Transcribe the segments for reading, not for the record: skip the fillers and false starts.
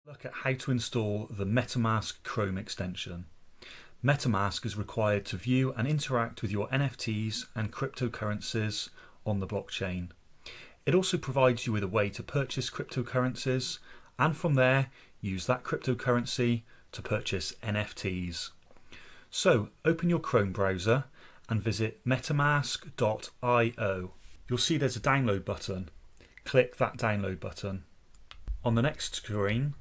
Look at how to install the MetaMask Chrome extension. MetaMask is required to view and interact with your NFTs and cryptocurrencies on the blockchain. It also provides you with a way to purchase cryptocurrencies and from there use that cryptocurrency to purchase NFTs. So open your Chrome browser and visit metamask.io. You'll see there's a download button. Click that download button. On the next screen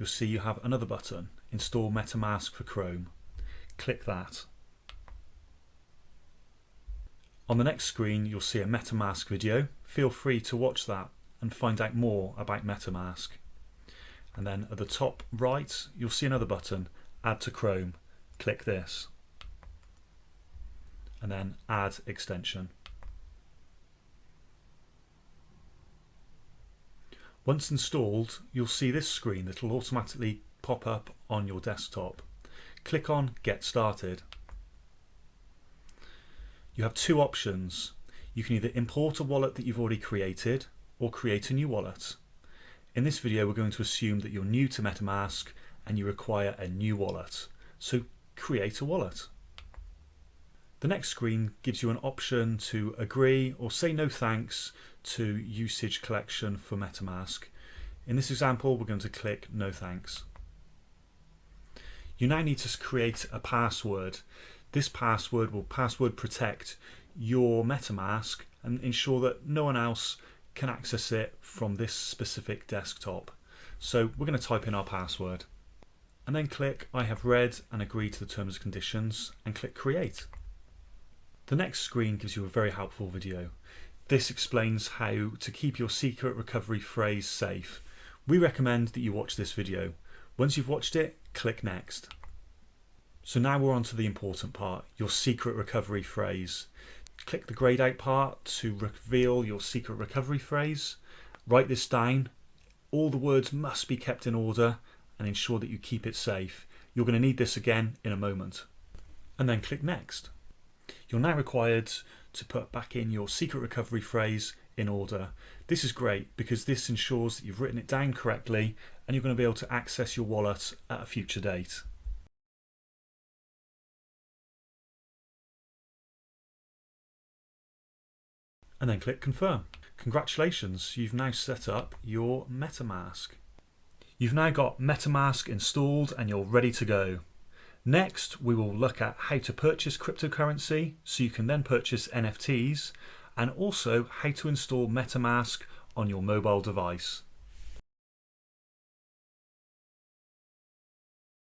you'll see you have another button, Install MetaMask for Chrome. Click that. On the next screen you'll see a MetaMask video. Feel free to watch that and find out more about MetaMask. And then at the top right you'll see another button, Add to Chrome. Click this. And then Add Extension. Once installed, you'll see this screen that will automatically pop up on your desktop. Click on Get Started. You have two options. You can either import a wallet that you've already created or create a new wallet. In this video we're going to assume that you're new to MetaMask and you require a new wallet. So create a wallet. The next screen gives you an option to agree or say no thanks to usage collection for MetaMask. In this example we're going to click no thanks. You now need to create a password. This password will password protect your MetaMask and ensure that no one else can access it from this specific desktop. So we're going to type in our password and then click I have read and agreed to the terms and conditions and click create. The next screen gives you a very helpful video. This explains how to keep your secret recovery phrase safe. We recommend that you watch this video. Once you've watched it, click next. So now we're on to the important part, your secret recovery phrase. Click the grayed out part to reveal your secret recovery phrase. Write this down. All the words must be kept in order and ensure that you keep it safe. You're going to need this again in a moment. And then click next. You're now required to put back in your secret recovery phrase in order. This is great because this ensures that you've written it down correctly and you're going to be able to access your wallet at a future date. And then click confirm. Congratulations, you've now set up your MetaMask. You've now got MetaMask installed and you're ready to go. Next, we will look at how to purchase cryptocurrency so you can then purchase NFTs and also how to install MetaMask on your mobile device.